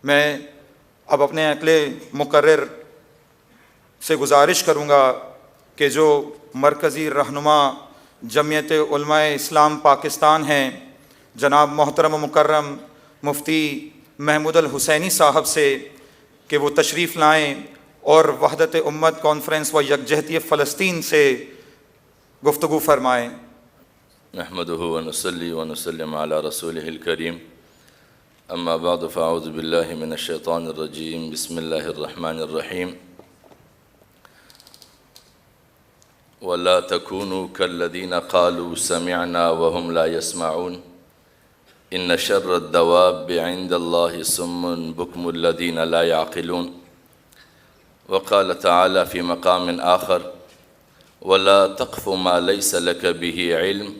میں اب اپنے اگلے مقرر سے گزارش کروں گا کہ جو مرکزی رہنما جمعیت علماء اسلام پاکستان ہیں جناب محترم و مکرم مفتی محمود الحسینی صاحب سے کہ وہ تشریف لائیں اور وحدت امت کانفرنس و یکجہتی فلسطین سے گفتگو فرمائیں۔ نحمده ونصلي ونسلم على رسوله الكريم اما بعد فاعوذ بالله من الشيطان الرجيم بسم الله الرحمن الرحيم ولا تكونوا كالذين قالوا سمعنا وهم لا يسمعون ان شر الدواب عند الله صم بكم الذين لا يعقلون وقال تعالى في مقام آخر ولا تقف ما ليس لك به علم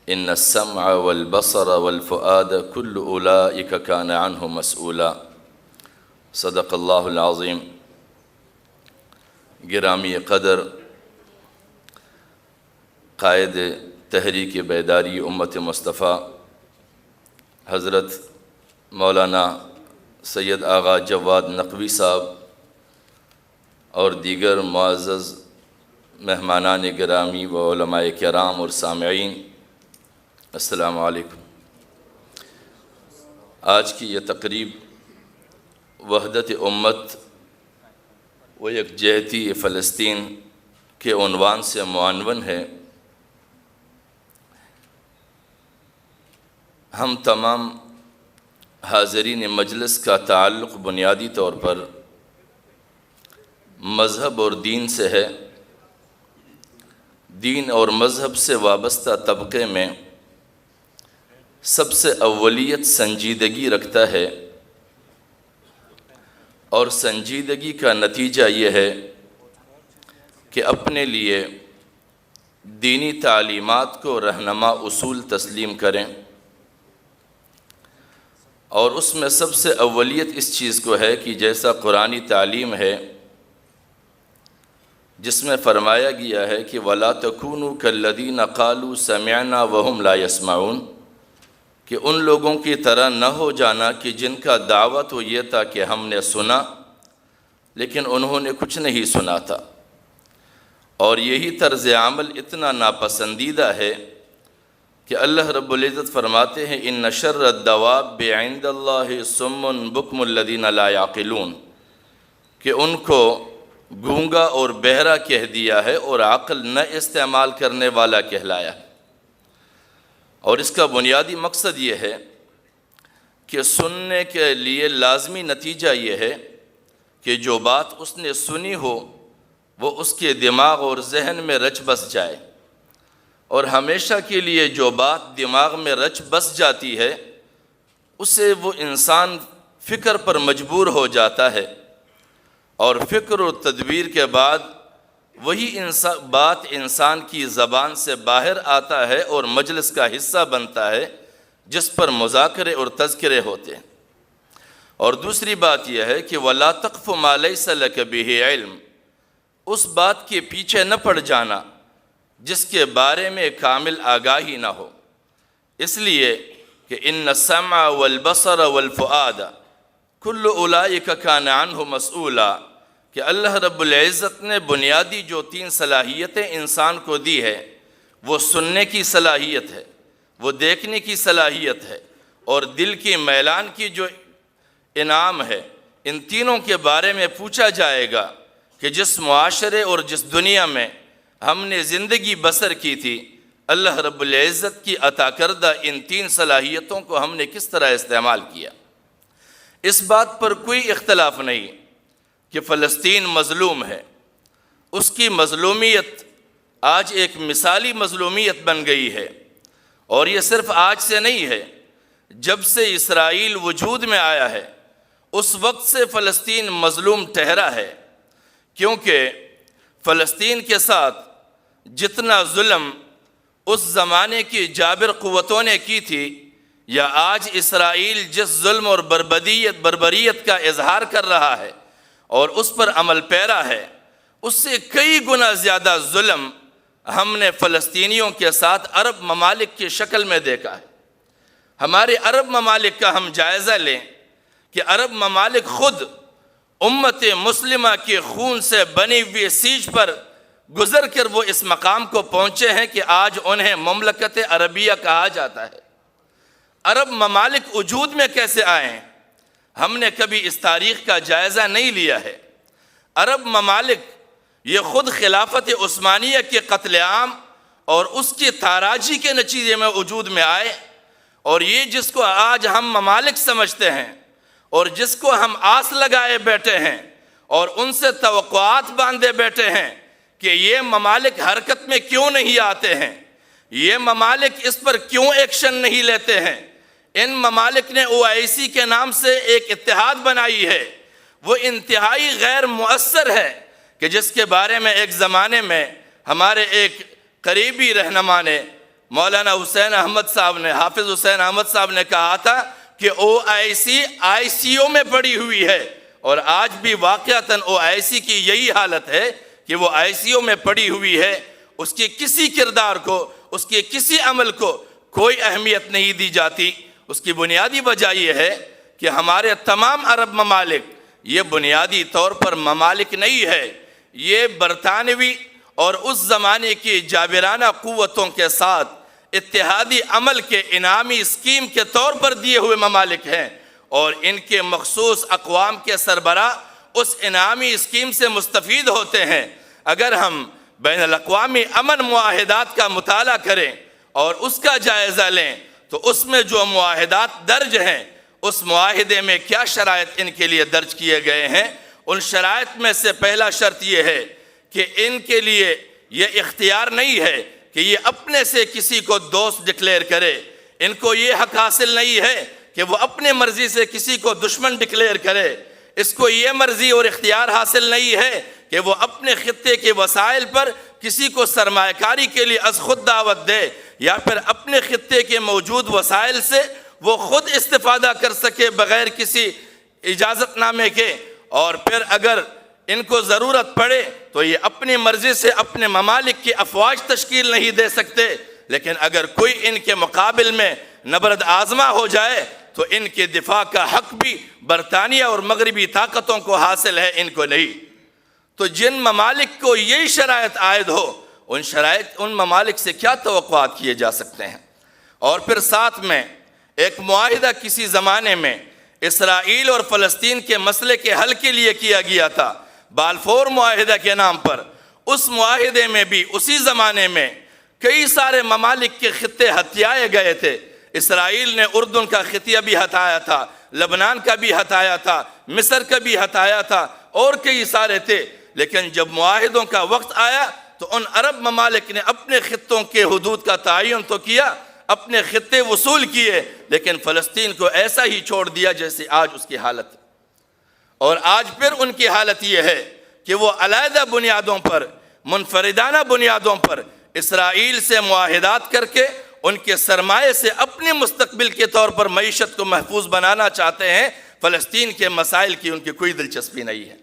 ان السمع والبصر والفؤاد كل اولئك كان عنه مسؤولا صدق اللہ العظیم۔ گرامی قدر قائد تحریک بیداری امت مصطفیٰ حضرت مولانا سید آغا جواد نقوی صاحب اور دیگر معزز مہمانان گرامی و علماء کرام اور سامعین، السلام علیکم۔ آج کی یہ تقریب وحدت امت و یکجہتی فلسطین کے عنوان سے معنون ہے۔ ہم تمام حاضرین مجلس کا تعلق بنیادی طور پر مذہب اور دین سے ہے۔ دین اور مذہب سے وابستہ طبقے میں سب سے اولیت سنجیدگی رکھتا ہے، اور سنجیدگی کا نتیجہ یہ ہے کہ اپنے لیے دینی تعلیمات کو رہنما اصول تسلیم کریں، اور اس میں سب سے اولیت اس چیز کو ہے کہ جیسا قرآنی تعلیم ہے جس میں فرمایا گیا ہے کہ وَلَا تَكُونُوا كَالَّذِينَ قَالُوا سَمِعْنَا وَهُمْ لَا يَسْمَعُونَ، کہ ان لوگوں کی طرح نہ ہو جانا کہ جن کا دعویٰ تو یہ تھا کہ ہم نے سنا لیکن انہوں نے کچھ نہیں سنا تھا۔ اور یہی طرز عمل اتنا ناپسندیدہ ہے کہ اللہ رب العزت فرماتے ہیں ان شر الدواب عند اللہ صم بکم الذین لا یعقلون، کہ ان کو گونگا اور بہرا کہہ دیا ہے اور عقل نہ استعمال کرنے والا کہلایا ہے۔ اور اس کا بنیادی مقصد یہ ہے کہ سننے کے لیے لازمی نتیجہ یہ ہے کہ جو بات اس نے سنی ہو وہ اس کے دماغ اور ذہن میں رچ بس جائے، اور ہمیشہ کے لیے جو بات دماغ میں رچ بس جاتی ہے اسے وہ انسان فکر پر مجبور ہو جاتا ہے، اور فکر و تدبیر کے بعد وہی بات انسان کی زبان سے باہر آتا ہے اور مجلس کا حصہ بنتا ہے جس پر مذاکرے اور تذکرے ہوتے ہیں۔ اور دوسری بات یہ ہے کہ وَلَا تَقْفُ مَا لَيْسَ لَكَ بِهِ عِلْم، اس بات کے پیچھے نہ پڑ جانا جس کے بارے میں کامل آگاہی نہ ہو، اس لیے کہ ان السمع والبصر والفؤاد کل اولئک کان عنہ مسئولا، کہ اللہ رب العزت نے بنیادی جو 3 صلاحیتیں انسان کو دی ہے، وہ سننے کی صلاحیت ہے، وہ دیکھنے کی صلاحیت ہے، اور دل کی میلان کی جو انعام ہے، ان تینوں کے بارے میں پوچھا جائے گا کہ جس معاشرے اور جس دنیا میں ہم نے زندگی بسر کی تھی، اللہ رب العزت کی عطا کردہ ان 3 صلاحیتوں کو ہم نے کس طرح استعمال کیا۔ اس بات پر کوئی اختلاف نہیں کہ فلسطین مظلوم ہے، اس کی مظلومیت آج ایک مثالی مظلومیت بن گئی ہے، اور یہ صرف آج سے نہیں ہے، جب سے اسرائیل وجود میں آیا ہے اس وقت سے فلسطین مظلوم ٹھہرا ہے، کیونکہ فلسطین کے ساتھ جتنا ظلم اس زمانے کی جابر قوتوں نے کی تھی، یا آج اسرائیل جس ظلم اور بربریت کا اظہار کر رہا ہے اور اس پر عمل پیرا ہے، اس سے کئی گنا زیادہ ظلم ہم نے فلسطینیوں کے ساتھ عرب ممالک کی شکل میں دیکھا ہے۔ ہمارے عرب ممالک کا ہم جائزہ لیں کہ عرب ممالک خود امت مسلمہ کے خون سے بنی ہوئی سیج پر گزر کر وہ اس مقام کو پہنچے ہیں کہ آج انہیں مملکت عربیہ کہا جاتا ہے۔ عرب ممالک وجود میں کیسے آئے ہیں؟ ہم نے کبھی اس تاریخ کا جائزہ نہیں لیا ہے۔ عرب ممالک یہ خود خلافت عثمانیہ کے قتل عام اور اس کی تاراجی کے نتیجے میں وجود میں آئے، اور یہ جس کو آج ہم ممالک سمجھتے ہیں اور جس کو ہم آس لگائے بیٹھے ہیں اور ان سے توقعات باندھے بیٹھے ہیں کہ یہ ممالک حرکت میں کیوں نہیں آتے ہیں، یہ ممالک اس پر کیوں ایکشن نہیں لیتے ہیں۔ ان ممالک نے OIC کے نام سے ایک اتحاد بنائی ہے، وہ انتہائی غیر مؤثر ہے، کہ جس کے بارے میں ایک زمانے میں ہمارے ایک قریبی رہنما نے، مولانا حسین احمد صاحب نے، حافظ حسین احمد صاحب نے کہا تھا کہ OIC ICO میں پڑی ہوئی ہے، اور آج بھی واقعتاً OIC کی یہی حالت ہے کہ وہ ICO میں پڑی ہوئی ہے۔ اس کے کسی کردار کو، اس کے کسی عمل کو کوئی اہمیت نہیں دی جاتی۔ اس کی بنیادی وجہ یہ ہے کہ ہمارے تمام عرب ممالک یہ بنیادی طور پر ممالک نہیں ہے، یہ برطانوی اور اس زمانے کی جابرانہ قوتوں کے ساتھ اتحادی عمل کے انعامی اسکیم کے طور پر دیے ہوئے ممالک ہیں، اور ان کے مخصوص اقوام کے سربراہ اس انعامی اسکیم سے مستفید ہوتے ہیں۔ اگر ہم بین الاقوامی امن معاہدات کا مطالعہ کریں اور اس کا جائزہ لیں تو اس میں جو معاہدات درج ہیں، اس معاہدے میں کیا شرائط ان کے لیے درج کیے گئے ہیں۔ ان شرائط میں سے پہلا شرط یہ ہے کہ ان کے لیے یہ اختیار نہیں ہے کہ یہ اپنے سے کسی کو دوست ڈکلیئر کرے، ان کو یہ حق حاصل نہیں ہے کہ وہ اپنے مرضی سے کسی کو دشمن ڈکلیئر کرے، اس کو یہ مرضی اور اختیار حاصل نہیں ہے کہ وہ اپنے خطے کے وسائل پر کسی کو سرمایہ کاری کے لیے از خود دعوت دے، یا پھر اپنے خطے کے موجود وسائل سے وہ خود استفادہ کر سکے بغیر کسی اجازت نامے کے، اور پھر اگر ان کو ضرورت پڑے تو یہ اپنی مرضی سے اپنے ممالک کی افواج تشکیل نہیں دے سکتے، لیکن اگر کوئی ان کے مقابل میں نبرد آزما ہو جائے تو ان کے دفاع کا حق بھی برطانیہ اور مغربی طاقتوں کو حاصل ہے، ان کو نہیں۔ تو جن ممالک کو یہی شرائط عائد ہو، ان ممالک سے کیا توقعات کیے جا سکتے ہیں؟ اور پھر ساتھ میں ایک معاہدہ کسی زمانے میں اسرائیل اور فلسطین کے مسئلے کے حل کے لیے کیا گیا تھا، بالفور معاہدہ کے نام پر۔ اس معاہدے میں بھی اسی زمانے میں کئی سارے ممالک کے خطے ہتھیائے گئے تھے۔ اسرائیل نے اردن کا خطیہ بھی ہتھایا تھا، لبنان کا بھی ہتھایا تھا، مصر کا بھی ہتھایا تھا، اور کئی سارے تھے۔ لیکن جب معاہدوں کا وقت آیا تو ان عرب ممالک نے اپنے خطوں کے حدود کا تعین تو کیا، اپنے خطے وصول کیے، لیکن فلسطین کو ایسا ہی چھوڑ دیا جیسے آج اس کی حالت۔ اور آج پھر ان کی حالت یہ ہے کہ وہ علیحدہ بنیادوں پر، منفردانہ بنیادوں پر اسرائیل سے معاہدات کر کے ان کے سرمایے سے اپنے مستقبل کے طور پر معیشت کو محفوظ بنانا چاہتے ہیں۔ فلسطین کے مسائل کی ان کی کوئی دلچسپی نہیں ہے،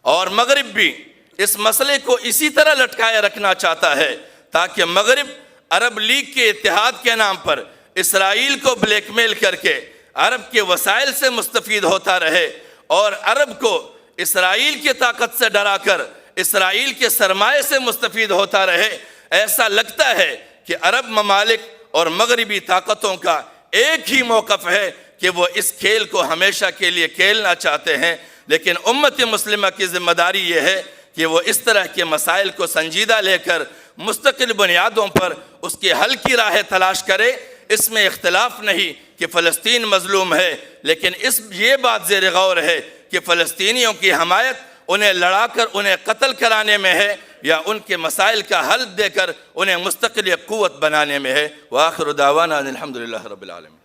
اور مغرب بھی اس مسئلے کو اسی طرح لٹکائے رکھنا چاہتا ہے تاکہ مغرب عرب لیگ کے اتحاد کے نام پر اسرائیل کو بلیک میل کر کے عرب کے وسائل سے مستفید ہوتا رہے، اور عرب کو اسرائیل کی طاقت سے ڈرا کر اسرائیل کے سرمایے سے مستفید ہوتا رہے۔ ایسا لگتا ہے کہ عرب ممالک اور مغربی طاقتوں کا ایک ہی موقف ہے کہ وہ اس کھیل کو ہمیشہ کے لیے کھیلنا چاہتے ہیں، لیکن امت مسلمہ کی ذمہ داری یہ ہے کہ وہ اس طرح کے مسائل کو سنجیدہ لے کر مستقل بنیادوں پر اس کے حل کی راہ تلاش کرے۔ اس میں اختلاف نہیں کہ فلسطین مظلوم ہے، لیکن یہ بات زیر غور ہے کہ فلسطینیوں کی حمایت انہیں لڑا کر انہیں قتل کرانے میں ہے، یا ان کے مسائل کا حل دے کر انہیں مستقل قوت بنانے میں ہے۔ وآخر دعوانا الحمدللہ رب العالمین۔